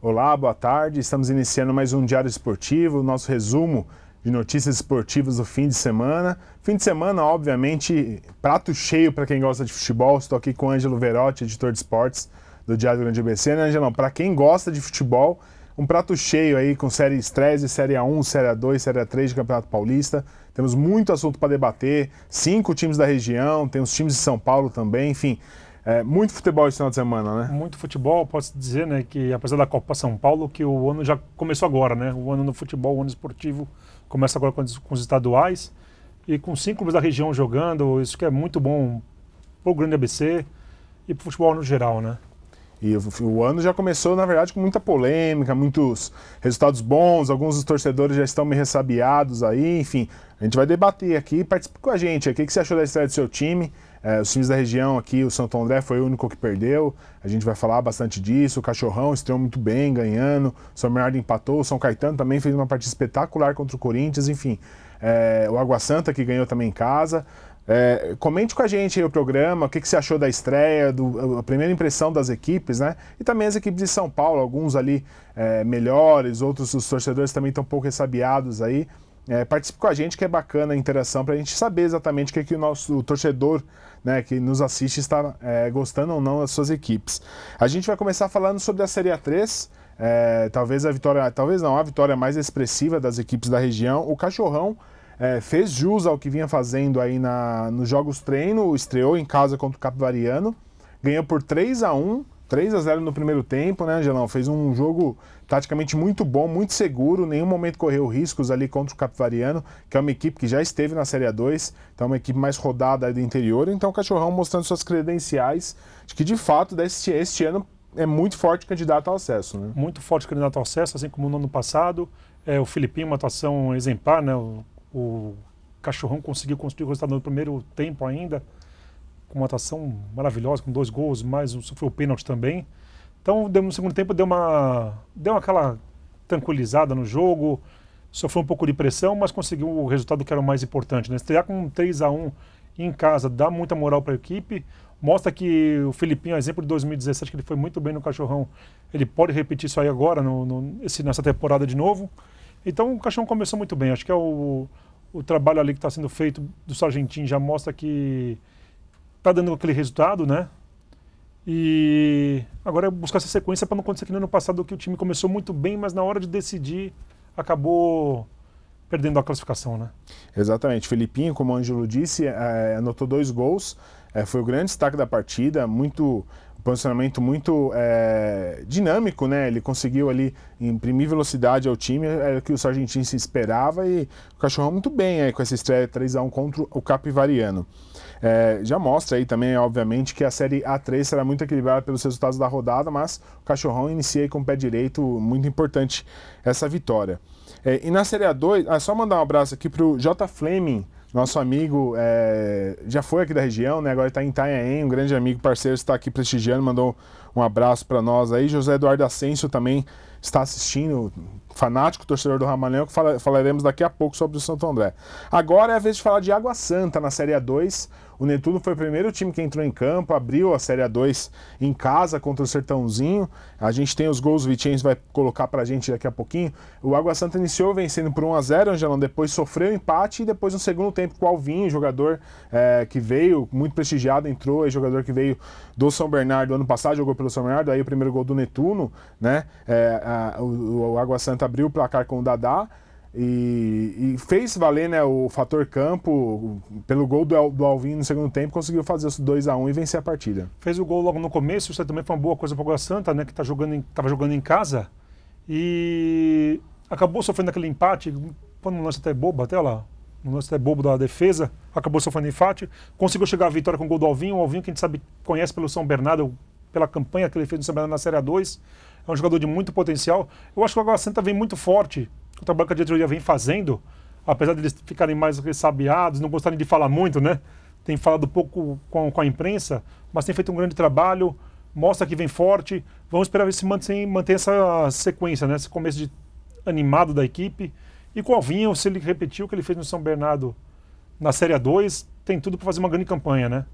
Olá, boa tarde. Estamos iniciando mais um Diário Esportivo, nosso resumo de notícias esportivas do fim de semana. Fim de semana, obviamente, prato cheio para quem gosta de futebol. Estou aqui com o Ângelo Verotti, editor de esportes do Diário do Grande ABC, né, Angelão? Para quem gosta de futebol, um prato cheio aí com série estreias de Série A1, Série A2, Série A3 de Campeonato Paulista. Temos muito assunto para debater, 5 times da região, tem os times de São Paulo também, enfim. Muito futebol esse final de semana, né? Muito futebol, posso dizer, né, que apesar da Copa São Paulo, que o ano já começou agora, né? O ano no futebol, o ano esportivo começa agora com os estaduais e com 5 clubes da região jogando, isso que é muito bom pro Grande ABC e pro futebol no geral, né? E o ano já começou, na verdade, com muita polêmica, muitos resultados bons, alguns dos torcedores já estão meio ressabiados aí, enfim. A gente vai debater aqui, participe com a gente. O que você achou da estreia do seu time? Os times da região aqui, o Santo André foi o único que perdeu, a gente vai falar bastante disso. O Cachorrão estreou muito bem, ganhando, o São Bernardo empatou, o São Caetano também fez uma partida espetacular contra o Corinthians, enfim. O Água Santa que ganhou também em casa. Comente com a gente aí o programa, o que você achou da estreia, a primeira impressão das equipes, né? E também as equipes de São Paulo, alguns ali melhores, outros os torcedores também estão um pouco ressabiados aí. Participe com a gente, que é bacana a interação, para a gente saber exatamente o que o nosso torcedor, né, que nos assiste está gostando ou não das suas equipes. A gente vai começar falando sobre a Série A3, talvez a vitória mais expressiva das equipes da região. O Cachorrão fez jus ao que vinha fazendo aí nos jogos treino, estreou em casa contra o Capivariano, ganhou por 3-1, 3-0 no primeiro tempo, né, Angelão? Fez um jogo taticamente muito bom, muito seguro, nenhum momento correu riscos ali contra o Capivariano, que é uma equipe que já esteve na Série A2, então é uma equipe mais rodada aí do interior. Então o Cachorrão mostrando suas credenciais, de que de fato este ano é muito forte candidato ao acesso, né? Muito forte candidato ao acesso, assim como no ano passado. O Filipinho, uma atuação exemplar, né? O Cachorrão conseguiu construir o resultado no primeiro tempo ainda, com uma atuação maravilhosa, com 2 gols, mais sofreu o pênalti também. Então, no segundo tempo, deu aquela tranquilizada no jogo, sofreu um pouco de pressão, mas conseguiu o resultado que era o mais importante, né? Estrear com 3-1 em casa dá muita moral para a equipe, mostra que o Filipinho, exemplo de 2017, que ele foi muito bem no Cachorrão, ele pode repetir isso aí agora, nessa temporada de novo. Então, o Cachorrão começou muito bem. Acho que o trabalho ali que está sendo feito do Sargentinho já mostra que está dando aquele resultado, né? E agora é buscar essa sequência para não acontecer que no ano passado, que o time começou muito bem, mas na hora de decidir acabou perdendo a classificação, né? Exatamente. Filipinho, como o Ângelo disse, anotou 2 gols, foi o grande destaque da partida, posicionamento muito dinâmico, né? Ele conseguiu ali imprimir velocidade ao time, era o que o Sargentinho se esperava, e o Cachorrão muito bem com essa estreia 3-1 contra o Capivariano. Já mostra aí também, obviamente, que a Série A3 será muito equilibrada pelos resultados da rodada, mas o Cachorrão inicia aí com o pé direito, muito importante essa vitória. E na Série A2, só mandar um abraço aqui para o J. Fleming, nosso amigo, já foi aqui da região, né? Agora está em Itanhaém, um grande amigo, parceiro, está aqui prestigiando, mandou um abraço para nós aí. José Eduardo Ascencio também está assistindo, fanático, torcedor do Ramalhão, que falaremos daqui a pouco sobre o Santo André. Agora é a vez de falar de Água Santa na Série A2. O Netuno foi o primeiro time que entrou em campo, abriu a Série A2 em casa contra o Sertãozinho. A gente tem os gols, o Vitinho vai colocar pra gente daqui a pouquinho. O Água Santa iniciou vencendo por 1-0, Angelão, depois sofreu empate e depois no segundo tempo com o Alvinho, jogador que veio, muito prestigiado, entrou, jogador que veio do São Bernardo ano passado, jogou pelo São Bernardo, aí o primeiro gol do Netuno, né? O Água Santa abriu o placar com o Dadá e fez valer, né, o fator campo pelo gol do Alvinho no segundo tempo, conseguiu fazer os 2-1 e vencer a partida. Fez o gol logo no começo, isso também foi uma boa coisa para o Água Santa, né, que estava jogando em casa e acabou sofrendo aquele empate, foi um lance até bobo, um lance até bobo da defesa, acabou sofrendo empate, conseguiu chegar à vitória com o gol do Alvinho, o Alvinho que a gente sabe, conhece pelo São Bernardo, pela campanha que ele fez no São Bernardo na Série A2, é um jogador de muito potencial. Eu acho que o Água Santa vem muito forte, o trabalho que a diretoria vem fazendo, apesar de eles ficarem mais ressabiados, não gostarem de falar muito, né? Tem falado pouco com a imprensa, mas tem feito um grande trabalho, mostra que vem forte. Vamos esperar ver se mantém essa sequência, né? Esse começo animado da equipe. E com o Alvinho, se ele repetiu o que ele fez no São Bernardo na Série A2, tem tudo para fazer uma grande campanha, né?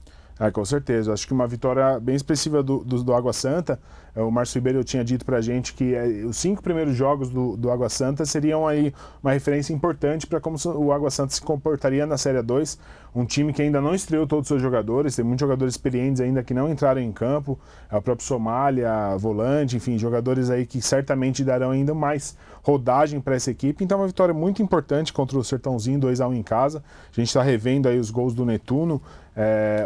Com certeza. Acho que uma vitória bem expressiva do Água Santa. O Márcio Ribeiro tinha dito pra gente que os 5 primeiros jogos do Água Santa seriam aí uma referência importante para como o Água Santa se comportaria na Série 2. Um time que ainda não estreou todos os seus jogadores, tem muitos jogadores experientes ainda que não entraram em campo. O próprio Somália, Volante, enfim, jogadores aí que certamente darão ainda mais rodagem para essa equipe. Então, uma vitória muito importante contra o Sertãozinho, 2-1 em casa. A gente está revendo aí os gols do Netuno.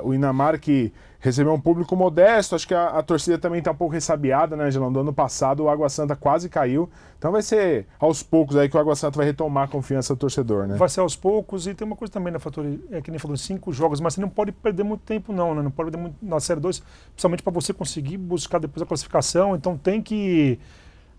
O Inamar, que recebeu um público modesto, acho que a torcida também está um pouco ressabiada, né, Angelão? Do ano passado o Água Santa quase caiu, então vai ser aos poucos aí que o Água Santa vai retomar a confiança do torcedor, né? Vai ser aos poucos, e tem uma coisa também, né, Fattori, que nem falou, 5 jogos, mas você não pode perder muito tempo não, né? Não pode perder muito na Série 2, principalmente para você conseguir buscar depois a classificação, então tem que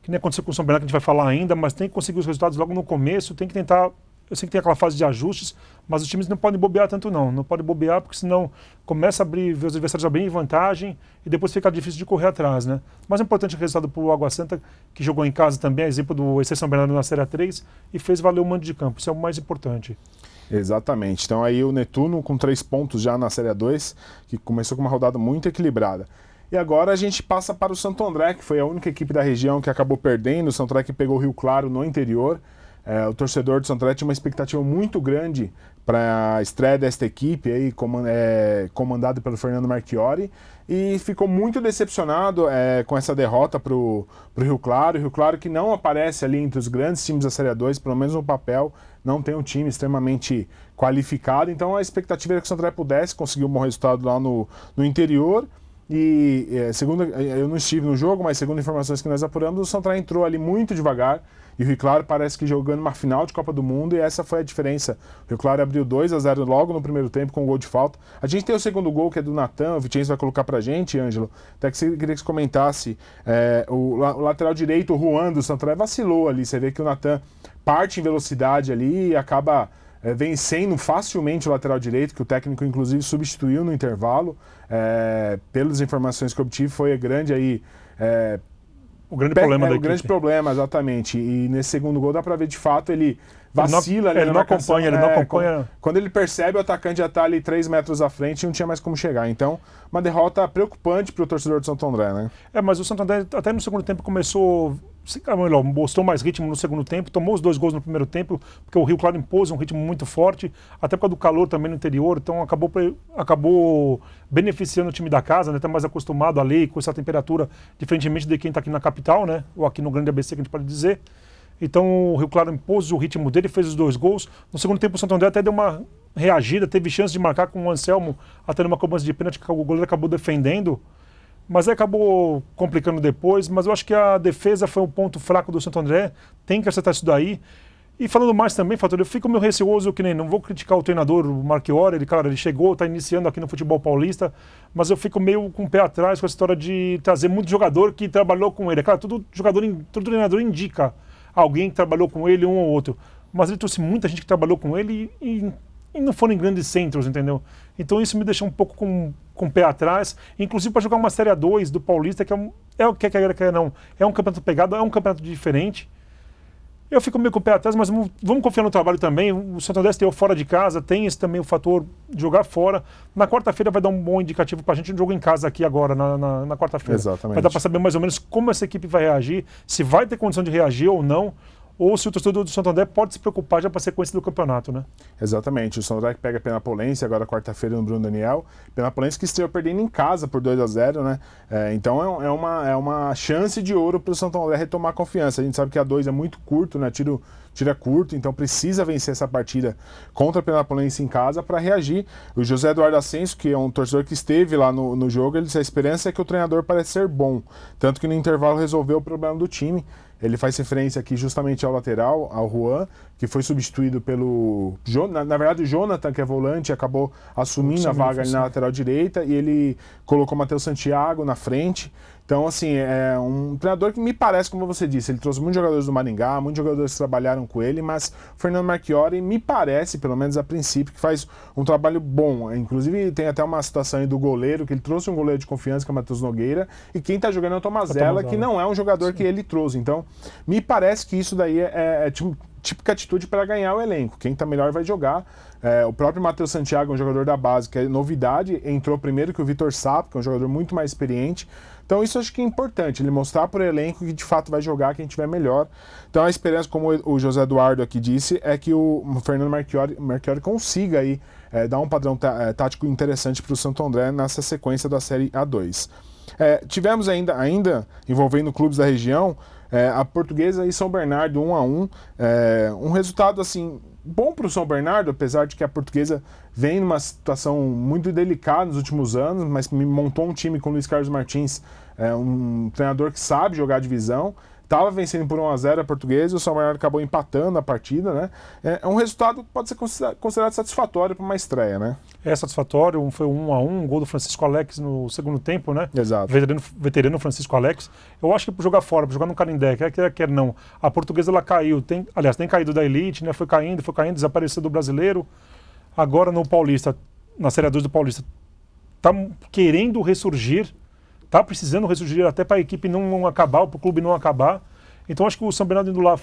nem aconteceu com o São Bernardo, que a gente vai falar ainda, mas tem que conseguir os resultados logo no começo, tem que tentar. Eu sei que tem aquela fase de ajustes, mas os times não podem bobear tanto não podem bobear porque senão começa a ver os adversários abrirem vantagem e depois fica difícil de correr atrás, né? Mas é importante o resultado para o Água Santa, que jogou em casa também, exemplo do EC São Bernardo na Série 3 e fez valer o mando de campo, isso é o mais importante. Exatamente, então aí o Netuno com 3 pontos já na Série 2, que começou com uma rodada muito equilibrada. E agora a gente passa para o Santo André, que foi a única equipe da região que acabou perdendo, o Santo André que pegou o Rio Claro no interior. O torcedor do Santo André tinha uma expectativa muito grande para a estreia desta equipe, aí, comandado pelo Fernando Marchiori, e ficou muito decepcionado com essa derrota para o Rio Claro. O Rio Claro que não aparece ali entre os grandes times da Série 2, pelo menos no papel, não tem um time extremamente qualificado, então a expectativa era que o Santo André pudesse conseguir um bom resultado lá no interior. E segundo, eu não estive no jogo, mas segundo informações que nós apuramos, o Santo André entrou ali muito devagar. E o Rio Claro parece que jogando uma final de Copa do Mundo, e essa foi a diferença. O Rio Claro abriu 2-0 logo no primeiro tempo com um gol de falta. A gente tem o segundo gol, que é do Natan, o Vicenzo vai colocar pra gente, Ângelo. Até que queria que você comentasse. O lateral direito, o Juan do Santo André, vacilou ali. Você vê que o Natan parte em velocidade ali e acaba vencendo facilmente o lateral direito, que o técnico inclusive substituiu no intervalo. Pelas informações que eu obtive, foi grande aí. O grande problema da equipe. O grande problema, exatamente. E nesse segundo gol dá pra ver de fato ele vacila ali. Ele não acompanha. Quando ele percebe, o atacante já tá ali 3 metros à frente e não tinha mais como chegar. Então, uma derrota preocupante pro torcedor do Santo André, né? Mas o Santo André até no segundo tempo começou. Mostrou mais ritmo no segundo tempo, tomou os 2 gols no primeiro tempo, porque o Rio Claro impôs um ritmo muito forte, até por causa do calor também no interior, então acabou beneficiando o time da casa, né? Tá mais acostumado ali com essa temperatura, diferentemente de quem está aqui na capital, né? Ou aqui no Grande ABC, que a gente pode dizer. Então o Rio Claro impôs o ritmo dele, fez os 2 gols. No segundo tempo o Santo André até deu uma reagida, teve chance de marcar com o Anselmo, até numa cobrança de pênalti que o goleiro acabou defendendo. Mas aí acabou complicando depois, mas eu acho que a defesa foi um ponto fraco do Santo André, tem que acertar isso daí. E falando mais também, Fator, eu fico meio receoso, que nem, não vou criticar o treinador, o Marchiori, ele chegou, está iniciando aqui no futebol paulista, mas eu fico meio com o pé atrás com essa história de trazer muito jogador que trabalhou com ele. Claro, todo treinador indica alguém que trabalhou com ele, um ou outro, mas ele trouxe muita gente que trabalhou com ele e não foram em grandes centros, entendeu? Então isso me deixa um pouco com o pé atrás, inclusive para jogar uma Série 2 do Paulista, que é o que não. É um campeonato pegado, é um campeonato diferente. Eu fico meio com o pé atrás, mas vamos confiar no trabalho também. O Santo André esteve fora de casa, tem esse também o fator de jogar fora. Na quarta-feira vai dar um bom indicativo para a gente, um jogo em casa aqui agora, na quarta-feira. Exatamente. Vai dar para saber mais ou menos como essa equipe vai reagir, se vai ter condição de reagir ou não, ou se o torcedor do Santo André pode se preocupar já para a sequência do campeonato, né? Exatamente. O Santo André que pega a Penapolense agora quarta-feira no Bruno Daniel. Penapolense que estreou perdendo em casa por 2-0, né? Então é uma chance de ouro para o Santo André retomar a confiança. A gente sabe que a 2 é muito curto, né? Tira curto, então precisa vencer essa partida contra a Penapolense em casa para reagir. O José Eduardo Ascenso, que é um torcedor que esteve lá no jogo, ele disse: a esperança é que o treinador parece ser bom, tanto que no intervalo resolveu o problema do time. Ele faz referência aqui justamente ao lateral, ao Juan, que foi substituído pelo... Na verdade, o Jonathan, que é volante, acabou assumindo a vaga ali na lateral direita, e ele colocou o Matheus Santiago na frente. Então, assim, é um treinador que me parece, como você disse, ele trouxe muitos jogadores do Maringá, muitos jogadores que trabalharam com ele, mas o Fernando Marchiori me parece, pelo menos a princípio, que faz um trabalho bom. Inclusive, tem até uma situação aí do goleiro, que ele trouxe um goleiro de confiança, que é o Matheus Nogueira, e quem tá jogando é o Tomazella, que não é um jogador que ele trouxe. Então, me parece que isso daí típica atitude para ganhar o elenco. Quem está melhor vai jogar. O próprio Matheus Santiago, um jogador da base, que é novidade, entrou primeiro que o Vitor Sapo, que é um jogador muito mais experiente. Então isso acho que é importante, ele mostrar para o elenco que de fato vai jogar quem tiver melhor. Então a esperança, como o José Eduardo aqui disse, é que o Fernando Marchiori consiga aí, dar um padrão tático interessante para o Santo André nessa sequência da Série A2. Tivemos ainda envolvendo clubes da região, a Portuguesa e São Bernardo 1-1, um resultado assim bom para o São Bernardo, apesar de que a Portuguesa vem numa situação muito delicada nos últimos anos, mas montou um time com o Luiz Carlos Martins, um treinador que sabe jogar divisão. Estava vencendo por 1-0 a Portuguesa e o São Bernardo acabou empatando a partida, né? É um resultado que pode ser considerado satisfatório para uma estreia, né? É satisfatório, foi 1-1, um gol do Francisco Alex no segundo tempo, né? Exato. Veterano Francisco Alex. Eu acho que para jogar fora, para jogar no Canindé, quer não. A Portuguesa ela caiu, tem caído da elite, né? Foi caindo, desapareceu do brasileiro. Agora no Paulista, na Série A2 do Paulista, tá querendo ressurgir. Tá precisando ressurgir até para a equipe não acabar, para o clube não acabar. Então acho que o São Bernardo indo lá,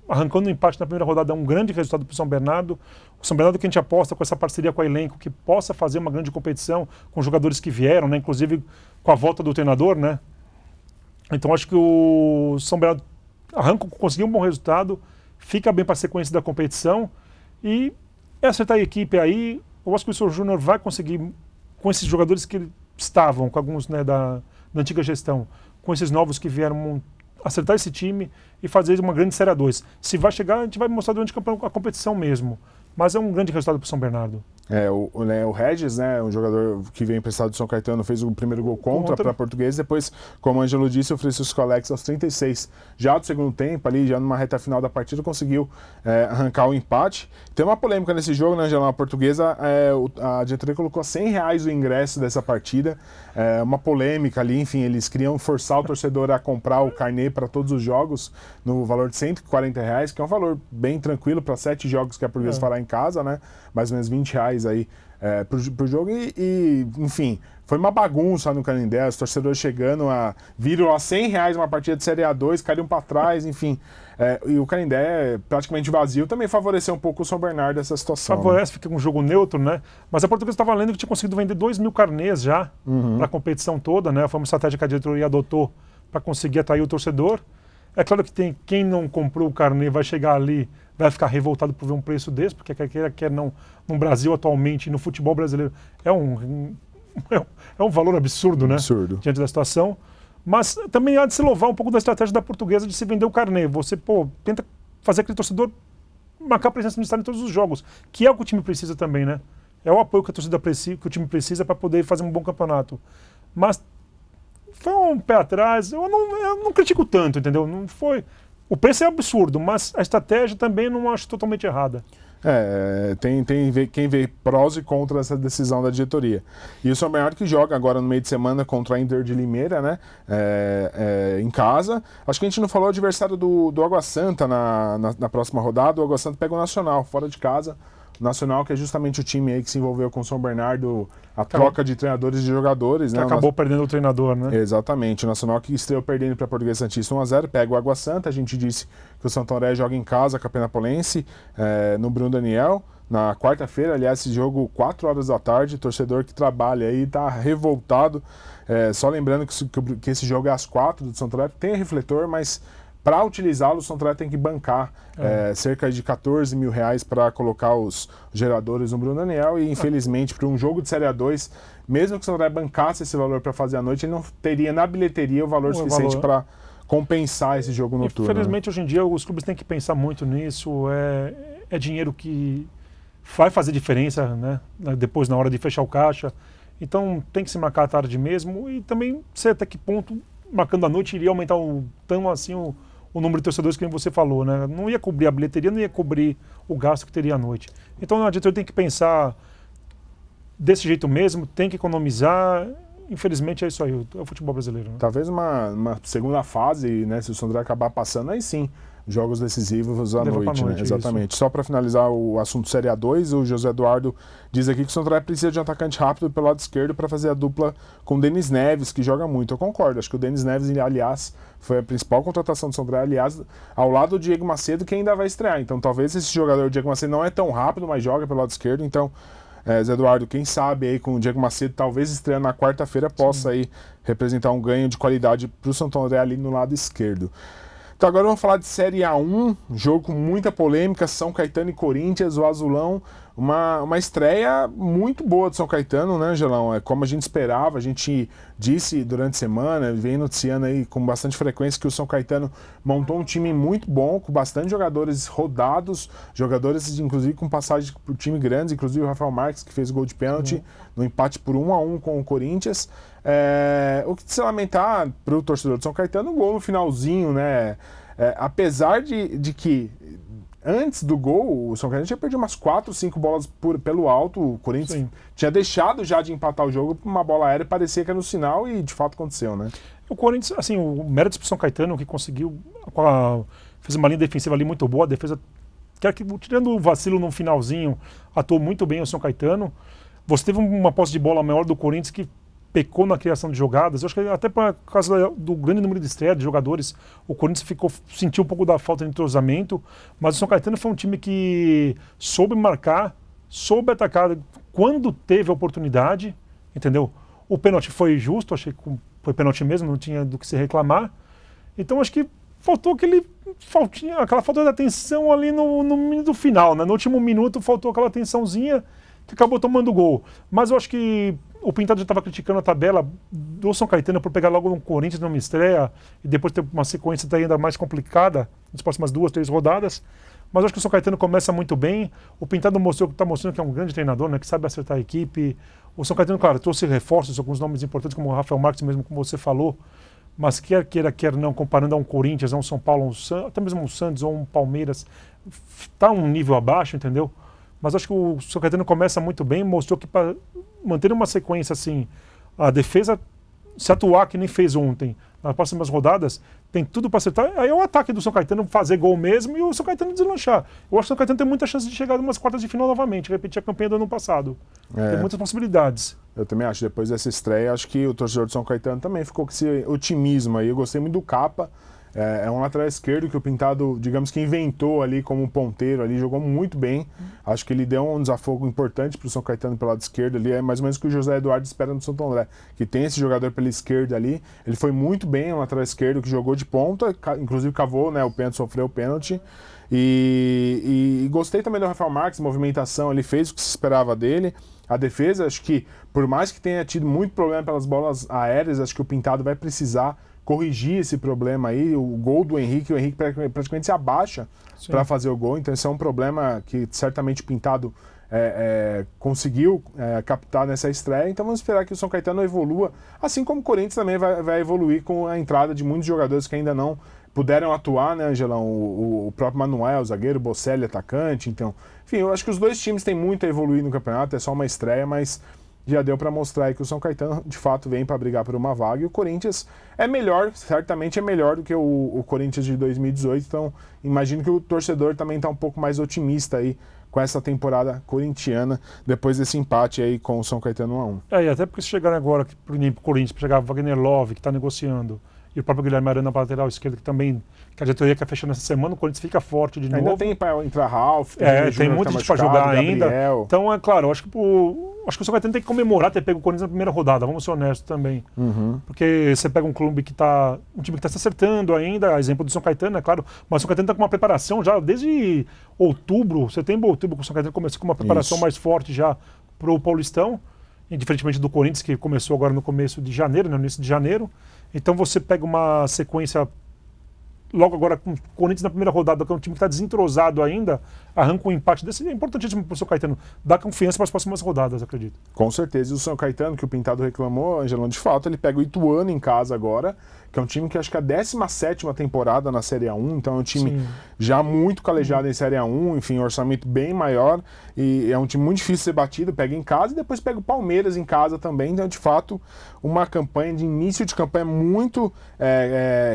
arrancando um empate na primeira rodada, é um grande resultado para o São Bernardo. O São Bernardo que a gente aposta com essa parceria com o elenco, que possa fazer uma grande competição com jogadores que vieram, né? Inclusive com a volta do treinador, né? Então acho que o São Bernardo conseguiu um bom resultado, fica bem para a sequência da competição e acertar a equipe aí. Eu acho que o Sr. Júnior vai conseguir, com esses jogadores que estavam, com alguns, né, da antiga gestão, com esses novos que vieram acertar esse time e fazer uma grande Série A2. Se vai chegar, a gente vai mostrar durante a competição mesmo. Mas é um grande resultado para o São Bernardo. O Regis, né, um jogador que veio emprestado do São Caetano, fez o primeiro gol contra para a Portuguesa. Depois, como o Ângelo disse, o Francisco Alex, aos 36, já do segundo tempo, ali, já numa reta final da partida, conseguiu arrancar o empate. Tem uma polêmica nesse jogo, né, Ângelo? A Portuguesa, a diretoria colocou R$100 o ingresso dessa partida. Uma polêmica ali, enfim, eles queriam forçar o torcedor a comprar o carnê para todos os jogos no valor de R$140, que é um valor bem tranquilo para 7 jogos que a Portuguesa fará em casa, né? Mais ou menos R$20 aí pro jogo e, enfim, foi uma bagunça no Canindé, os torcedores chegando viram a R$100 uma partida de Série A2, caíram para trás, enfim. E o Canindé praticamente vazio também favoreceu um pouco o São Bernardo nessa situação. Favorece, fica um jogo neutro, né? Mas a Portuguesa estava lendo que tinha conseguido vender 2.000 carnês já para a competição toda, né? Foi uma estratégia que a diretoria adotou para conseguir atrair o torcedor. É claro que quem não comprou o carnê vai chegar ali, vai ficar revoltado por ver um preço desse, porque quer não, no Brasil atualmente, no futebol brasileiro, é um valor absurdo, né? Absurdo. Diante da situação. Mas também há de se louvar um pouco da estratégia da Portuguesa de se vender o carnê. Você, tenta fazer aquele torcedor marcar presença no estádio em todos os jogos, que é o que o time precisa também, né? É o apoio que a torcida precisa, que o time precisa para poder fazer um bom campeonato. Mas foi um pé atrás, eu não critico tanto, entendeu? Não foi. O preço é absurdo, mas a estratégia também não acho totalmente errada. Tem quem vê prós e contras essa decisão da diretoria. E o São Bernardo que joga agora no meio de semana contra a Inter de Limeira, né? Em casa. Acho que a gente não falou o adversário do Água Santa na próxima rodada. O Água Santa pega o Nacional, fora de casa. O Nacional, que é justamente o time aí que se envolveu com o São Bernardo, a troca de treinadores e de jogadores, né? Acabou perdendo o treinador, né? Exatamente. O Nacional que estreou perdendo para a Portuguesa Santista 1-0, pega o Água Santa. A gente disse que o Santo André joga em casa com a Penapolense, no Bruno Daniel. Na quarta-feira, aliás, esse jogo 4 horas da tarde, torcedor que trabalha aí está revoltado. Só lembrando que esse jogo é às 4 do Santo André, tem refletor, mas para utilizá-lo, o Santo André tem que bancar cerca de R$14 mil para colocar os geradores no Bruno Daniel e, infelizmente, para um jogo de Série A2, mesmo que o Santo André bancasse esse valor para fazer à noite, ele não teria na bilheteria o valor suficiente para compensar esse jogo noturno. Infelizmente, hoje em dia, os clubes têm que pensar muito nisso. É dinheiro que vai fazer diferença, né? Depois, na hora de fechar o caixa. Então, tem que se marcar à tarde mesmo e também sei até que ponto, marcando à noite, iria aumentar tão assim o número de torcedores que você falou, né? Não ia cobrir a bilheteria, não ia cobrir o gasto que teria à noite. Então a diretoria tem que pensar desse jeito mesmo, tem que economizar. Infelizmente é isso aí, é o futebol brasileiro, né? Talvez uma segunda fase, né? Se o Santo André acabar passando, aí sim jogos decisivos à Leva pra noite, né? noite, Exatamente. Só para finalizar o assunto Série A2, o José Eduardo diz aqui que o Santo André precisa de um atacante rápido pelo lado esquerdo para fazer a dupla com o Denis Neves, que joga muito. Eu concordo, acho que o Denis Neves, aliás, foi a principal contratação do Santo André, aliás, ao lado do Diego Macedo, que ainda vai estrear. Então talvez esse jogador, o Diego Macedo, não é tão rápido, mas joga pelo lado esquerdo, então... Zé Eduardo, quem sabe aí com o Diego Macedo, talvez estreando na quarta-feira, possa aí representar um ganho de qualidade para o Santo André ali no lado esquerdo. Então agora vamos falar de Série A1, jogo com muita polêmica, São Caetano e Corinthians, o Azulão, uma estreia muito boa do São Caetano, né, Angelão? É como a gente esperava, a gente disse durante a semana, vem noticiando aí com bastante frequência que o São Caetano montou um time muito bom, com bastante jogadores rodados, jogadores inclusive com passagem por time grandes, inclusive o Rafael Marques, que fez gol de pênalti no empate por 1-1 com o Corinthians. O que se lamentar para o torcedor do São Caetano, o gol no finalzinho, né? Apesar de que antes do gol, o São Caetano tinha perdido umas 4, 5 bolas pelo alto, o Corinthians tinha deixado já de empatar o jogo por uma bola aérea, parecia que era no sinal e de fato aconteceu, né? O Corinthians, assim, o mérito do São Caetano, que conseguiu, fez uma linha defensiva ali muito boa, a defesa, tirando o vacilo no finalzinho, atuou muito bem o São Caetano. Você teve uma posse de bola maior do Corinthians que pecou na criação de jogadas. Eu acho que até por causa do grande número de estreia de jogadores, o Corinthians sentiu um pouco da falta de entrosamento, mas o São Caetano foi um time que soube marcar, soube atacar quando teve a oportunidade, entendeu? O pênalti foi justo, achei que foi pênalti mesmo, não tinha do que se reclamar. Então acho que faltou aquela falta de atenção ali no minuto final, né? No último minuto faltou aquela atençãozinha que acabou tomando gol. Mas eu acho que o Pintado já estava criticando a tabela do São Caetano por pegar logo no Corinthians numa estreia e depois ter uma sequência ainda mais complicada nas próximas 2, 3 rodadas. Mas eu acho que o São Caetano começa muito bem. O Pintado está mostrando que é um grande treinador, né, que sabe acertar a equipe. O São Caetano, claro, trouxe reforços, alguns nomes importantes, como o Rafael Marques, mesmo como você falou. Mas quer queira, quer não, comparando a um Corinthians, a um São Paulo, até mesmo um Santos ou um Palmeiras, está um nível abaixo, entendeu? Mas acho que o São Caetano começa muito bem, mostrou que para manter uma sequência assim, a defesa se atuar que nem fez ontem, nas próximas rodadas, tem tudo para acertar. Aí é o ataque do São Caetano fazer gol mesmo e o São Caetano deslanchar. Eu acho que o São Caetano tem muita chance de chegar em umas quartas de final novamente, repetir a campanha do ano passado. Tem muitas possibilidades. Eu também acho, depois dessa estreia, acho que o torcedor do São Caetano também ficou com esse otimismo aí. Eu gostei muito do Capa. É um lateral esquerdo que o Pintado, digamos que inventou ali como ponteiro, ali jogou muito bem. Acho que ele deu um desafogo importante para o São Caetano pelo lado esquerdo ali. É mais ou menos o que o José Eduardo espera no Santo André, que tem esse jogador pela esquerda ali. Ele foi muito bem, um lateral esquerdo que jogou de ponta, inclusive cavou, né, o pênalti, sofreu o pênalti. E gostei também do Rafael Marques, movimentação, ele fez o que se esperava dele. A defesa, acho que por mais que tenha tido muito problema pelas bolas aéreas, acho que o Pintado vai precisar corrigir esse problema aí. O gol do Henrique, o Henrique praticamente se abaixa para fazer o gol, então esse é um problema que certamente o Pintado conseguiu captar nessa estreia. Então vamos esperar que o São Caetano evolua, assim como o Corinthians também vai evoluir com a entrada de muitos jogadores que ainda não puderam atuar, né, Angelão? O próprio Manuel, zagueiro, Bocelli, atacante. Então, enfim, eu acho que os dois times têm muito a evoluir no campeonato, é só uma estreia, mas já deu para mostrar aí que o São Caetano de fato vem para brigar por uma vaga, e o Corinthians é melhor, certamente é melhor do que o Corinthians de 2018, então imagino que o torcedor também está um pouco mais otimista aí com essa temporada corintiana, depois desse empate aí com o São Caetano 1-1. E até porque se chegarem agora para o Corinthians, para chegar o Wagner Love, que está negociando, e o próprio Guilherme Arana na lateral esquerda, que a diretoria quer fechar nessa semana, o Corinthians fica forte de novo. Ainda tem para entrar Ralf, tem muita gente para jogar ainda. Gabriel. Então, é claro, acho que o São Caetano tem que comemorar ter pego o Corinthians na primeira rodada, vamos ser honestos também. Porque você pega um clube que está, um time que está se acertando ainda, exemplo do São Caetano, é claro, mas o São Caetano está com uma preparação já desde outubro, setembro, outubro, o São Caetano começou com uma preparação mais forte já para o Paulistão, diferentemente do Corinthians, que começou agora no começo de janeiro, no início de janeiro. Então você pega uma sequência logo agora com o Corinthians na primeira rodada, que é um time que está desentrosado ainda, arranca um empate desse. É importantíssimo para o São Caetano dar confiança para as próximas rodadas, acredito. Com certeza. E o São Caetano, que o Pintado reclamou, Angelão, de fato, ele pega o Ituano em casa agora, que é um time que acho que é a 17ª temporada na Série A1, então é um time já muito calejado em Série A1, enfim, um orçamento bem maior, e é um time muito difícil de ser batido, pega em casa e depois pega o Palmeiras em casa também, então de fato uma campanha de início de campanha muito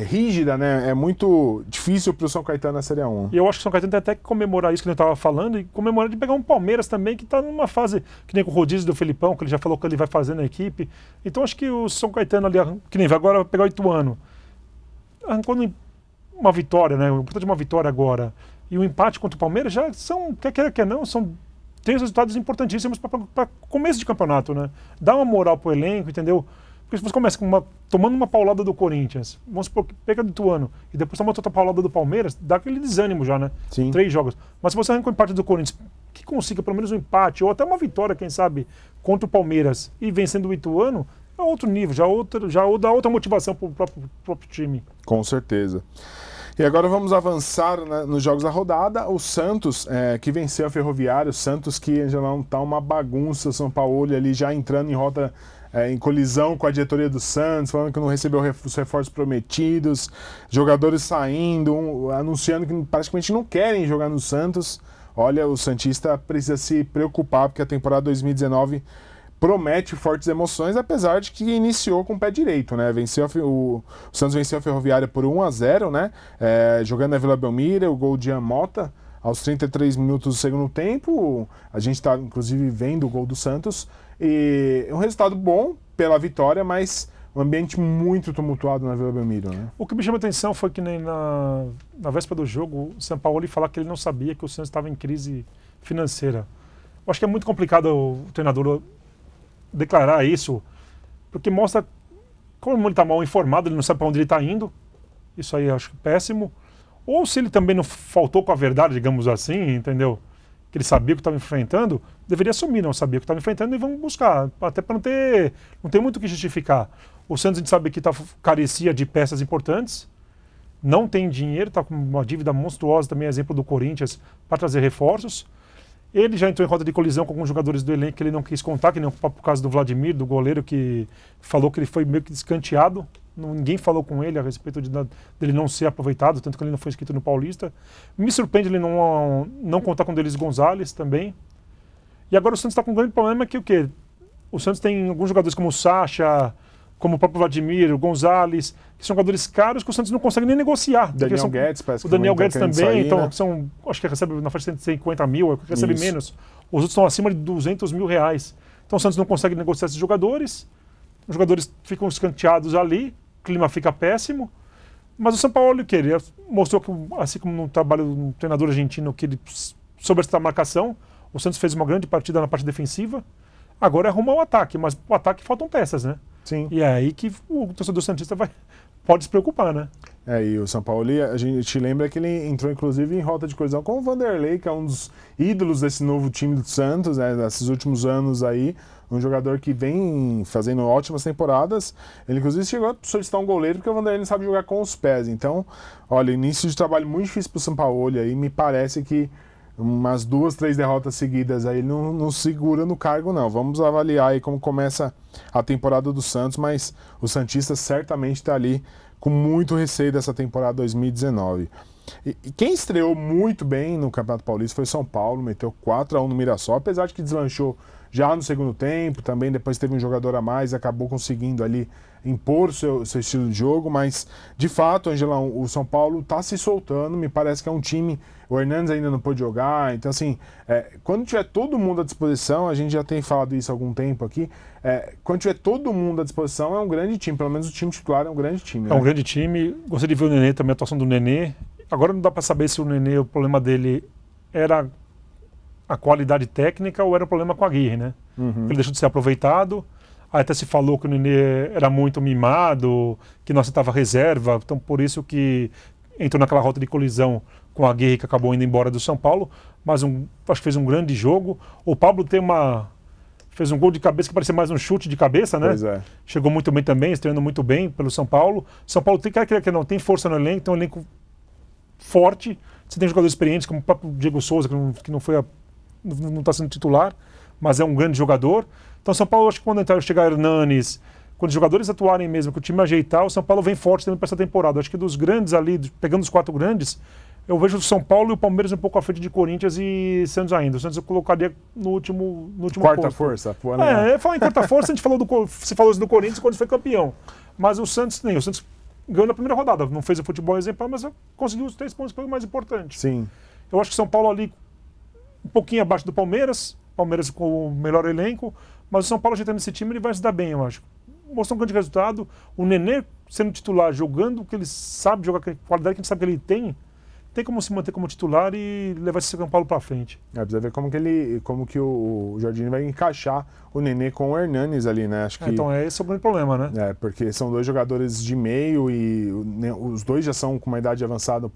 rígida, né? muito difícil para o São Caetano na Série A1. E eu acho que o São Caetano tem até que comemorar isso que a gente estava falando e comemorar de pegar um Palmeiras também, que está numa fase, que nem com o rodízio do Felipão, que ele já falou que ele vai fazer na equipe. Então acho que o São Caetano ali, que nem vai agora pegar o Ituano, arrancou uma vitória, né? O importante é uma vitória agora. E o empate contra o Palmeiras já são, quer não, são 3 resultados importantíssimos para começo de campeonato, né? Dá uma moral pro elenco, entendeu? Porque se você começa tomando uma paulada do Corinthians, vamos supor que pega do Ituano, e depois toma outra paulada do Palmeiras, dá aquele desânimo já, né? Sim. 3 jogos. Mas se você arranca o empate do Corinthians, que consiga pelo menos um empate, ou até uma vitória, quem sabe, contra o Palmeiras, e vencendo o Ituano, é outro nível, já dá outra motivação pro próprio time. Com certeza. E agora vamos avançar, né, nos jogos da rodada. O Santos, que venceu a Ferroviária, o Santos que já não está uma bagunça, o São Paulo ali já entrando em rota, em colisão com a diretoria do Santos, falando que não recebeu os reforços prometidos, jogadores saindo, anunciando que praticamente não querem jogar no Santos. Olha, o Santista precisa se preocupar, porque a temporada 2019 promete fortes emoções, apesar de que iniciou com o pé direito, né? O Santos venceu a Ferroviária por 1-0, né? Jogando na Vila Belmiro, o gol de Ian Mota, aos 33 minutos do segundo tempo. A gente está, inclusive, vendo o gol do Santos. E um resultado bom pela vitória, mas um ambiente muito tumultuado na Vila Belmiro, né? O que me chamou a atenção foi que nem na véspera do jogo, o São Paulo falar que ele não sabia que o Santos estava em crise financeira. Eu acho que é muito complicado o treinador declarar isso, porque mostra como ele está mal informado, ele não sabe para onde ele está indo. Isso aí eu acho péssimo. Ou se ele também não faltou com a verdade, digamos assim, entendeu? Que ele sabia o que estava enfrentando, deveria assumir, não sabia o que estava enfrentando e vamos buscar, até para não ter muito o que justificar. O Santos a gente sabe que carecia de peças importantes, não tem dinheiro, está com uma dívida monstruosa, também exemplo do Corinthians, para trazer reforços. Ele já entrou em rota de colisão com alguns jogadores do elenco que ele não quis contar, que nem por causa do Vladimir, do goleiro, que falou que ele foi meio que escanteado. Ninguém falou com ele a respeito dele não ser aproveitado, tanto que ele não foi inscrito no Paulista. Me surpreende ele não contar com o Delis Gonzalez também. E agora o Santos está com um grande problema que o quê? O Santos tem alguns jogadores como o Sacha, como o próprio Vladimir, o Gonzalez, que são jogadores caros que o Santos não consegue nem negociar. Daniel Guedes, parece que o Daniel Guedes também, sair, então, né? acho que recebe na faixa de 150 mil, recebe menos. Os outros estão acima de 200 mil reais. Então o Santos não consegue negociar esses jogadores, os jogadores ficam escanteados ali, o clima fica péssimo. Mas o São Paulo, que ele mostrou que, assim como no trabalho do treinador argentino, que ele soube essa marcação, o Santos fez uma grande partida na parte defensiva. Agora é arrumar o ataque, mas o ataque faltam peças, né? Sim. E é aí que o torcedor santista pode se preocupar, né? E o São Paulo, a gente lembra que ele entrou inclusive em rota de colisão com o Vanderlei, que é um dos ídolos desse novo time do Santos, né, nesses últimos anos aí, um jogador que vem fazendo ótimas temporadas. Ele inclusive chegou a solicitar um goleiro, porque o Vanderlei não sabe jogar com os pés. Então, olha, início de trabalho muito difícil para o São Paulo aí, me parece que umas 2, 3 derrotas seguidas aí não segura no cargo, não. Vamos avaliar aí como começa a temporada do Santos, mas o Santista certamente está ali com muito receio dessa temporada 2019. E quem estreou muito bem no Campeonato Paulista foi o São Paulo, meteu 4-1 no Mirassol, apesar de que deslanchou já no segundo tempo, também depois teve um jogador a mais, acabou conseguindo ali impor seu estilo de jogo, mas de fato, Angelão, o São Paulo está se soltando, me parece que é um time, o Hernandes ainda não pôde jogar, então assim, quando tiver todo mundo à disposição, a gente já tem falado isso há algum tempo aqui, quando tiver todo mundo à disposição é um grande time, pelo menos o time titular é um grande time. É um grande time, gostei de ver o Nenê também, a atuação do Nenê. Agora não dá para saber se o Nenê, o problema dele era a qualidade técnica ou era o problema com a Aguirre, né? Ele deixou de ser aproveitado. Aí até se falou que o Nenê era muito mimado, que não aceitava reserva, então por isso que entrou naquela rota de colisão com a Aguirre, que acabou indo embora do São Paulo, mas acho que fez um grande jogo. O Pablo fez um gol de cabeça que parecia mais um chute de cabeça, né? Pois é. Chegou muito bem também, estreando muito bem pelo São Paulo. São Paulo tem força no elenco, tem um elenco forte. Você tem jogadores experientes, como o próprio Diego Souza, que não está sendo titular, mas é um grande jogador. Então, São Paulo, acho que quando chegar Hernanes, quando os jogadores atuarem mesmo, que o time ajeitar, o São Paulo vem forte também para essa temporada. Acho que dos grandes ali, pegando os 4 grandes, eu vejo o São Paulo e o Palmeiras um pouco à frente de Corinthians e Santos ainda. O Santos eu colocaria no último quarta posto. Força. Falar em quarta força, você falou isso do Corinthians quando foi campeão. Mas o Santos ganhou na primeira rodada. Não fez o futebol exemplar, mas conseguiu os 3 pontos, que foi o mais importante. Sim. Eu acho que São Paulo ali, um pouquinho abaixo do Palmeiras com o melhor elenco, mas o São Paulo ajeitando esse time, ele vai se dar bem, eu acho. Mostrou um grande resultado. O Nenê sendo titular, jogando o que ele sabe jogar, a qualidade que a gente sabe que ele tem como se manter como titular e levar esse São Paulo para frente. Precisa ver como que o Jardine vai encaixar o Nenê com o Hernanes ali, né? Acho que, então esse é o grande problema, né? Porque são 2 jogadores de meio e os 2 já são com uma idade avançada,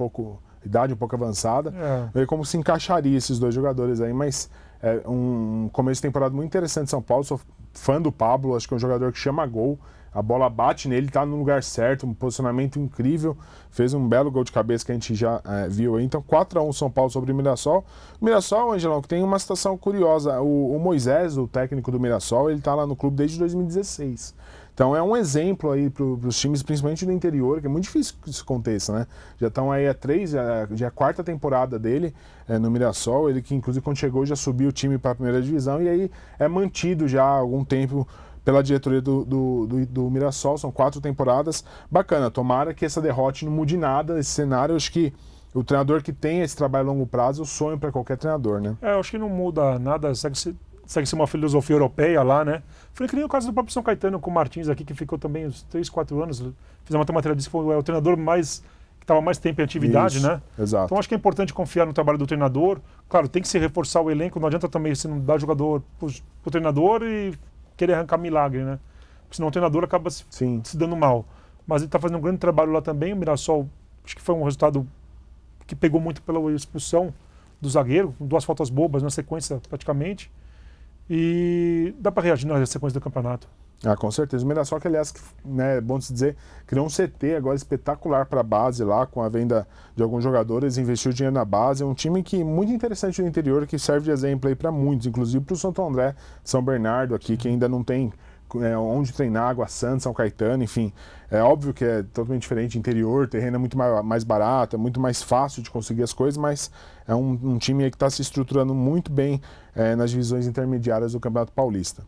idade um pouco avançada. Ver como se encaixaria esses 2 jogadores aí, mas é um começo de temporada muito interessante de São Paulo. Sou fã do Pablo, acho que é um jogador que chama gol. A bola bate nele, tá no lugar certo, um posicionamento incrível. Fez um belo gol de cabeça que a gente já viu aí. Então, 4-1 São Paulo sobre o Mirassol. O Mirassol, Angelão, que tem uma situação curiosa. O Moisés, o técnico do Mirassol, ele tá lá no clube desde 2016. Então, é um exemplo aí para os times, principalmente do interior, que é muito difícil que isso aconteça, né? Já estão aí já a 4ª temporada dele no Mirassol. Ele que, inclusive, quando chegou, já subiu o time para a primeira divisão. E aí é mantido já há algum tempo pela diretoria do Mirassol. São 4 temporadas. Bacana, tomara que essa derrota não mude nada esse cenário. Eu acho que o treinador que tem esse trabalho a longo prazo é o sonho para qualquer treinador, né? Eu acho que não muda nada, segue-se uma filosofia europeia lá, né? Foi que nem o caso do próprio São Caetano com o Martins aqui, que ficou também uns 3, 4 anos. Fiz uma matéria disso, foi o treinador que estava mais tempo em atividade, isso, né? Exato. Então acho que é importante confiar no trabalho do treinador. Claro, tem que se reforçar o elenco, não adianta também você não dar jogador pro treinador e querer arrancar milagre, né? Porque senão o treinador acaba se dando mal. Mas ele está fazendo um grande trabalho lá também. O Mirassol, acho que foi um resultado que pegou muito pela expulsão do zagueiro, com 2 faltas bobas na sequência praticamente. E dá para reagir na sequência do campeonato. Com certeza. O Mirassol, que aliás, é bom se dizer, criou um CT agora espetacular para a base lá, com a venda de alguns jogadores, investiu dinheiro na base. É um time muito interessante no interior, que serve de exemplo aí para muitos, inclusive para o Santo André, São Bernardo aqui, que ainda não tem onde treinar, Água Santa, São Caetano, enfim. É óbvio que é totalmente diferente, interior, terreno é muito mais barato, é muito mais fácil de conseguir as coisas, mas é um time que está se estruturando muito bem nas divisões intermediárias do Campeonato Paulista.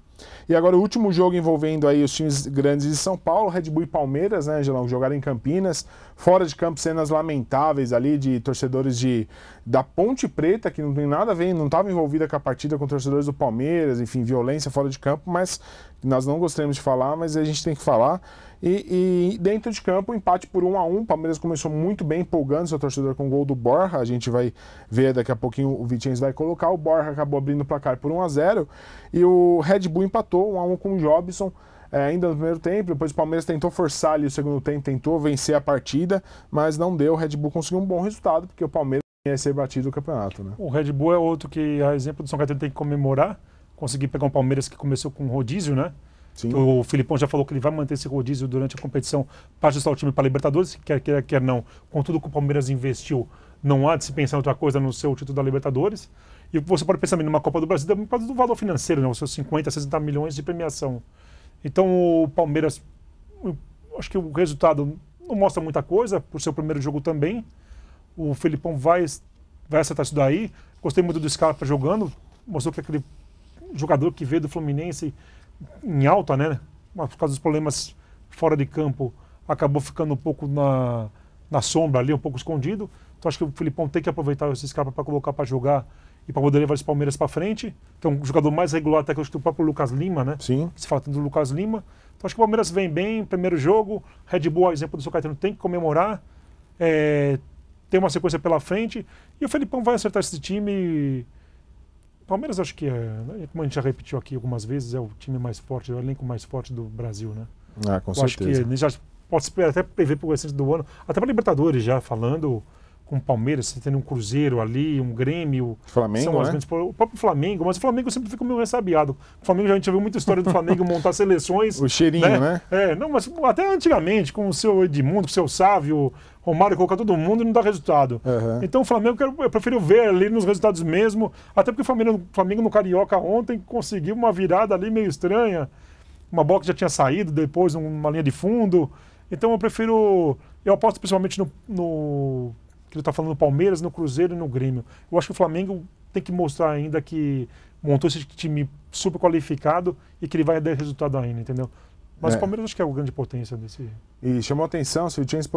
E agora o último jogo envolvendo aí os times grandes de São Paulo, Red Bull e Palmeiras, né, Angelão, jogaram em Campinas, fora de campo cenas lamentáveis ali de torcedores da Ponte Preta, que não tem nada a ver, não estava envolvida com a partida com torcedores do Palmeiras, enfim, violência fora de campo, mas nós não gostaríamos de falar, mas a gente tem que falar. E dentro de campo, empate por 1-1. O Palmeiras começou muito bem, empolgando seu torcedor com o gol do Borja. A gente vai ver daqui a pouquinho, o Vitinho vai colocar. O Borja acabou abrindo o placar por 1-0. E o Red Bull empatou 1-1 com o Jobson, ainda no primeiro tempo. Depois o Palmeiras tentou forçar ali o segundo tempo, tentou vencer a partida, mas não deu. O Red Bull conseguiu um bom resultado, porque o Palmeiras ia ser batido no campeonato, né? O Red Bull é outro que, a exemplo do São Caetano, tem que comemorar. Conseguir pegar um Palmeiras que começou com rodízio, né? Sim. O Filipão já falou que ele vai manter esse rodízio durante a competição para ajustar o time para a Libertadores, quer não. Com tudo que o Palmeiras investiu, não há de se pensar em outra coisa no seu título da Libertadores. E você pode pensar numa Copa do Brasil por causa do valor financeiro, né? Os seus 50, 60 milhões de premiação. Então o Palmeiras, acho que o resultado não mostra muita coisa, por ser o primeiro jogo também. O Filipão vai acertar isso daí. Gostei muito do Scarpa jogando, mostrou que aquele jogador que veio do Fluminense em alta, né? Por causa dos problemas fora de campo, acabou ficando um pouco na sombra ali, um pouco escondido. Então acho que o Filipão tem que aproveitar esse Scarpa para colocar para jogar e para poder levar os Palmeiras para frente. Que é um jogador mais regular até que o próprio Lucas Lima, né? Sim. Se fala tanto do Lucas Lima. Então acho que o Palmeiras vem bem, primeiro jogo. Red Bull, a exemplo do São Caetano, tem que comemorar. Tem uma sequência pela frente. E o Felipão vai acertar esse time. Palmeiras, acho que como a gente já repetiu aqui algumas vezes, é o time mais forte, é o elenco mais forte do Brasil, né? Com certeza. Acho que a gente já pode até prever para o restante do ano, até para Libertadores já, falando com o Palmeiras, você tendo um Cruzeiro ali, um Grêmio. Flamengo, né? O próprio Flamengo, mas o Flamengo sempre fica meio ressabiado. O Flamengo, a gente já viu muita história do Flamengo montar seleções. O cheirinho, né? Não, mas até antigamente, com o seu Edmundo, com o seu Sávio, Romário, colocar todo mundo e não dá resultado. Uhum. Então o Flamengo, eu prefiro ver ali nos resultados mesmo, até porque o Flamengo no Carioca ontem conseguiu uma virada ali meio estranha, uma bola que já tinha saído, depois uma linha de fundo. Então eu aposto principalmente no que ele está falando no Palmeiras, no Cruzeiro e no Grêmio. Eu acho que o Flamengo tem que mostrar ainda que montou esse time super qualificado e que ele vai dar resultado ainda, entendeu? Mas o Palmeiras acho que é a grande potência desse... E chamou atenção, se o Chance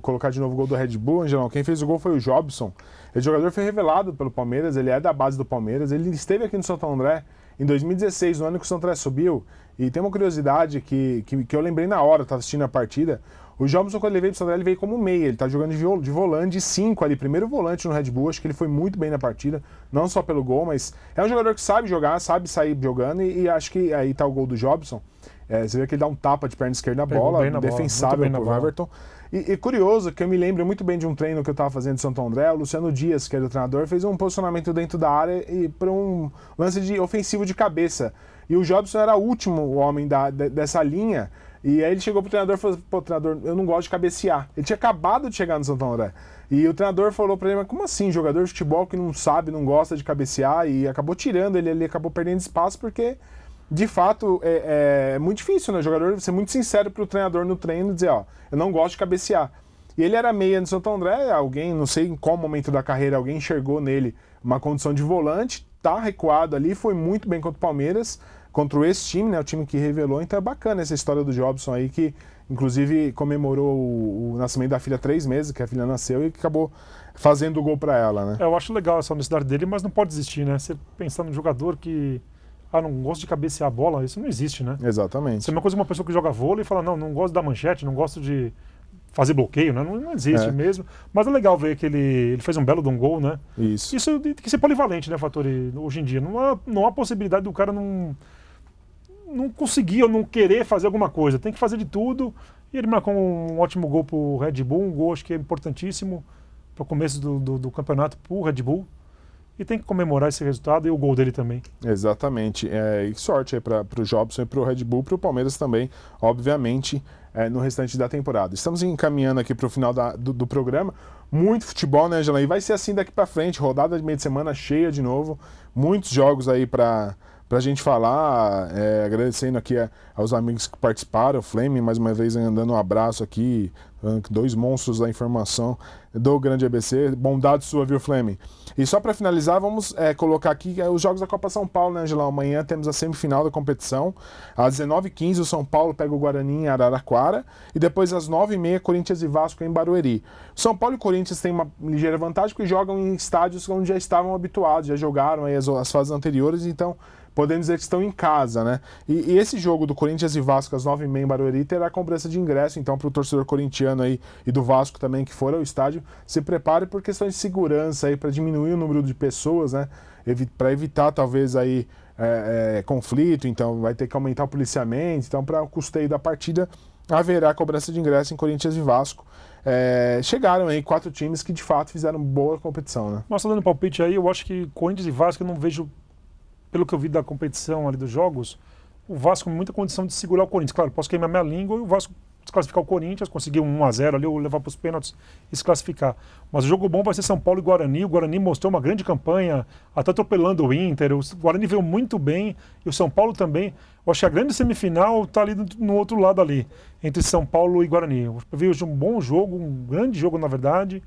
colocar de novo o gol do Red Bull, Angelão, quem fez o gol foi o Jobson. Esse jogador foi revelado pelo Palmeiras, ele é da base do Palmeiras, ele esteve aqui no Santo André em 2016, no ano que o Santo André subiu. E tem uma curiosidade que eu lembrei na hora, eu estava assistindo a partida. O Jobson, quando ele veio pro Santo André, ele veio como meia, ele tá jogando de volante, de 5 ali, primeiro volante no Red Bull, acho que ele foi muito bem na partida, não só pelo gol, mas é um jogador que sabe jogar, sabe sair jogando, e acho que aí tá o gol do Jobson. Você vê que ele dá um tapa de perna esquerda na bola, defensável pro Everton. E curioso, que eu me lembro muito bem de um treino que eu estava fazendo em Santo André, o Luciano Dias, que era o treinador, fez um posicionamento dentro da área e para um lance de ofensivo de cabeça. E o Jobson era o último homem dessa linha, e aí ele chegou pro treinador e falou: pô, treinador, eu não gosto de cabecear. Ele tinha acabado de chegar no Santo André. E o treinador falou pra ele: mas como assim, jogador de futebol que não sabe, não gosta de cabecear, e acabou tirando ele acabou perdendo espaço, porque de fato é muito difícil, né? O jogador ser muito sincero pro treinador no treino e dizer: ó, eu não gosto de cabecear. E ele era meia no Santo André, alguém, não sei em qual momento da carreira, alguém enxergou nele uma condição de volante, tá recuado ali, foi muito bem contra o Palmeiras, contra esse time, né, o time que revelou. Então é bacana essa história do Jobson aí, que inclusive comemorou o nascimento da filha 3 meses, que a filha nasceu, e que acabou fazendo o gol para ela, né? Eu acho legal essa honestidade dele, mas não pode desistir, né? Você pensar num jogador que não gosta de cabecear a bola, isso não existe, né? Exatamente. Isso é uma coisa, uma pessoa que joga vôlei e fala: não gosto da manchete, não gosto de fazer bloqueio, né? Não existe mesmo. Mas é legal ver que ele fez um belo de um gol, né? Isso tem que ser polivalente, né, Fattori? Hoje em dia. Não há possibilidade do cara não conseguir ou não querer fazer alguma coisa. Tem que fazer de tudo. E ele marcou um ótimo gol pro Red Bull, um gol acho que é importantíssimo para o começo do campeonato pro Red Bull. E tem que comemorar esse resultado e o gol dele também. Exatamente. E sorte aí para o Jobson e para o Red Bull, para o Palmeiras também, obviamente, no restante da temporada. Estamos encaminhando aqui para o final do programa. Muito futebol, né, Angela? E vai ser assim daqui para frente, rodada de meio de semana cheia de novo. Muitos jogos aí para a gente falar. Agradecendo aqui aos amigos que participaram. O Flame, mais uma vez, dando um abraço aqui. 2 monstros da informação do Grande ABC. Bondade sua, viu, Flame? E só para finalizar, vamos colocar aqui os jogos da Copa São Paulo, né, Angelão? Amanhã temos a semifinal da competição. Às 19h15, o São Paulo pega o Guarani em Araraquara. E depois, às 9h30, Corinthians e Vasco em Barueri. São Paulo e Corinthians têm uma ligeira vantagem, porque jogam em estádios onde já estavam habituados, já jogaram aí as fases anteriores, então podemos dizer que estão em casa, né? E esse jogo do Corinthians e Vasco às 9h30 em Barueri terá cobrança de ingresso, então para o torcedor corintiano aí e do Vasco também que for ao estádio, se prepare por questões de segurança aí, para diminuir o número de pessoas, né? Para evitar talvez aí conflito, então vai ter que aumentar o policiamento, então para o custeio da partida haverá cobrança de ingresso em Corinthians e Vasco. Chegaram aí 4 times que de fato fizeram boa competição, né? Mas dando palpite aí, eu acho que Corinthians e Vasco eu não vejo, pelo que eu vi da competição ali dos jogos, o Vasco com muita condição de segurar o Corinthians. Claro, posso queimar minha língua e o Vasco desclassificar o Corinthians, conseguir um 1-0 ali, ou levar para os pênaltis e se classificar. Mas o jogo bom vai ser São Paulo e Guarani. O Guarani mostrou uma grande campanha, até atropelando o Inter. O Guarani veio muito bem e o São Paulo também. Eu acho que a grande semifinal está ali no outro lado ali, entre São Paulo e Guarani. Eu vi hoje um bom jogo, um grande jogo na verdade.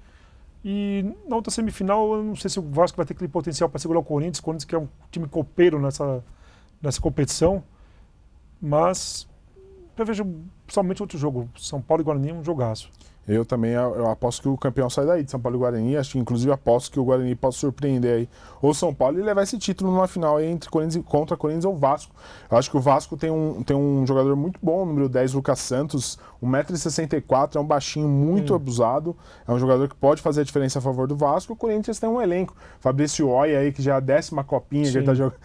E na outra semifinal, eu não sei se o Vasco vai ter aquele potencial para segurar o Corinthians que é um time copeiro nessa competição. Mas eu vejo somente outro jogo. São Paulo e Guarani, um jogaço. Eu também eu aposto que o campeão sai daí, de São Paulo e Guarani. Acho que inclusive aposto que o Guarani possa surpreender aí o São Paulo e levar esse título numa final aí contra Corinthians ou Vasco. Eu acho que o Vasco tem um jogador muito bom, o número 10, Lucas Santos, 1,64 m, é um baixinho muito abusado. É um jogador que pode fazer a diferença a favor do Vasco. O Corinthians tem um elenco. Fabrício Oia aí, que já é a 10ª copinha que ele tá jogando.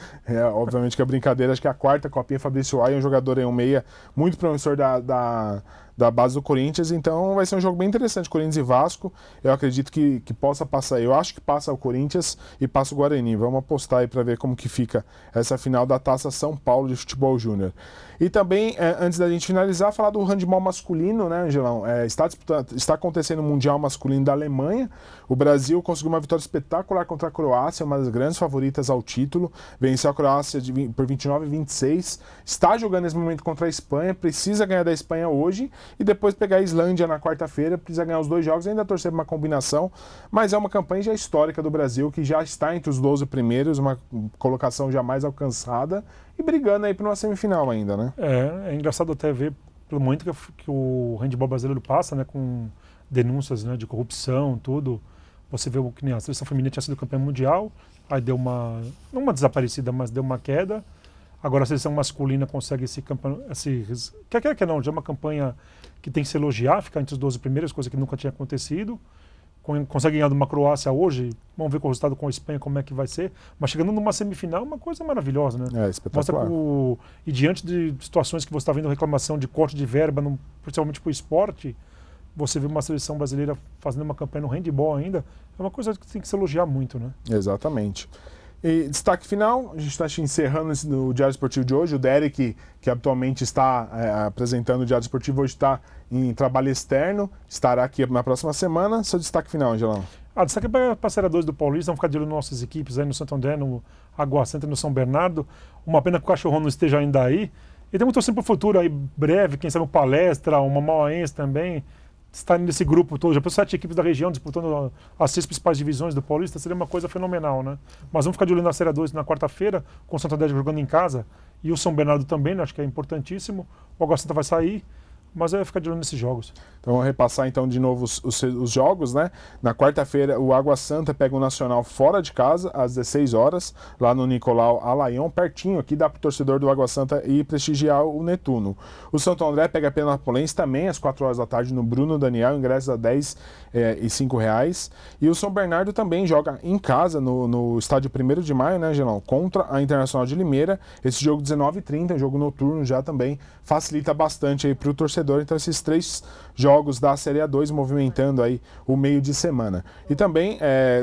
Obviamente que é brincadeira, acho que é a 4ª copinha. Fabrício Oia é um jogador aí, um meia muito promissor da base do Corinthians, então vai ser um jogo bem interessante, Corinthians e Vasco. Eu acredito que possa passar, eu acho que passa o Corinthians e passa o Guarani. Vamos apostar aí para ver como que fica essa final da Taça São Paulo de Futebol Júnior. E também, antes da gente finalizar, falar do handebol masculino, né, Angelão? Está acontecendo o Mundial Masculino da Alemanha. O Brasil conseguiu uma vitória espetacular contra a Croácia, uma das grandes favoritas ao título. Venceu a Croácia por 29-26. Está jogando nesse momento contra a Espanha, precisa ganhar da Espanha hoje. e depois pegar a Islândia na quarta-feira, precisa ganhar os 2 jogos, ainda torcer para uma combinação, mas é uma campanha já histórica do Brasil, que já está entre os 12 primeiros, uma colocação jamais alcançada, e brigando aí para uma semifinal ainda, né? É engraçado até ver pelo momento que o handebol brasileiro passa, né, com denúncias, né, de corrupção, tudo. Você vê que nem a seleção feminina tinha sido campeã mundial, aí deu não uma desaparecida, mas deu uma queda. Agora a seleção masculina consegue quer não, já é uma campanha que tem que se elogiar, ficar entre os 12 primeiros, coisa que nunca tinha acontecido. Consegue ganhar de uma Croácia hoje, vamos ver com o resultado com a Espanha como é que vai ser. Mas chegando numa semifinal é uma coisa maravilhosa, né? É espetacular. E diante de situações que você está vendo reclamação de corte de verba, principalmente para o esporte, você vê uma seleção brasileira fazendo uma campanha no handebol ainda, é uma coisa que tem que se elogiar muito, né? Exatamente. E destaque final, a gente está encerrando o Diário Esportivo de hoje. O Derek, que atualmente está apresentando o Diário Esportivo, hoje está em trabalho externo, estará aqui na próxima semana. Seu destaque final, Angelão? Destaque para a Série 2 do Paulista, vamos ficar de olho nas nossas equipes aí no Santo André, no Água Santa e no São Bernardo. Uma pena que o Cachorrão não esteja ainda aí. E temos torcendo para o futuro aí, breve, quem sabe o Palestra, uma Mauaense também, estarem nesse grupo todo, já pensou 7 equipes da região disputando as 6 principais divisões do Paulista, seria uma coisa fenomenal, né? Mas vamos ficar de olho na Série 2 na quarta-feira, com o Santo André jogando em casa, e o São Bernardo também, né? Acho que é importantíssimo. O Água Santa vai sair, mas é ficar de olho nesses jogos. Então vamos repassar então de novo os jogos, né? Na quarta-feira o Água Santa pega o Nacional fora de casa às 16 horas, lá no Nicolau Alaion, pertinho aqui, dá para o torcedor do Água Santa ir prestigiar o Netuno. O Santo André pega a Penapolense também às 4 horas da tarde no Bruno Daniel, ingressos a R$10 e R$5. E o São Bernardo também joga em casa no estádio 1º de Maio, né, Gelão? Contra a Internacional de Limeira. Esse jogo 19h30, jogo noturno já também facilita bastante aí para o torcedor. Então esses 3 jogos da Série A2 movimentando aí o meio de semana. E também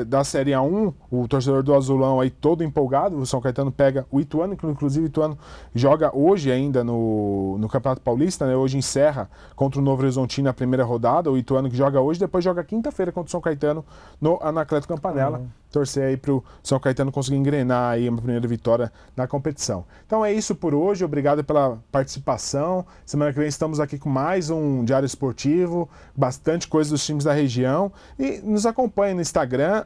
da Série A1, o torcedor do Azulão aí todo empolgado, o São Caetano pega o Ituano, que inclusive o Ituano joga hoje ainda no Campeonato Paulista, né? Hoje encerra contra o Novo Horizontino a primeira rodada, o Ituano que joga hoje, depois joga quinta-feira contra o São Caetano no Anacleto Campanella. Torcer aí para o São Caetano conseguir engrenar aí uma primeira vitória na competição. Então é isso por hoje, obrigado pela participação. Semana que vem estamos aqui com mais um Diário Esportivo, bastante coisa dos times da região. E nos acompanhe no Instagram,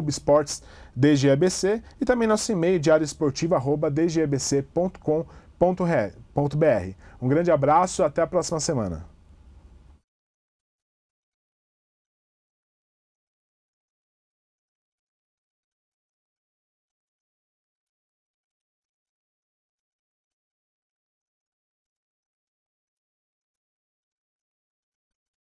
@esportesdgbc, e também nosso e-mail diarioesportivo@dgbc.com.br. Um grande abraço, até a próxima semana.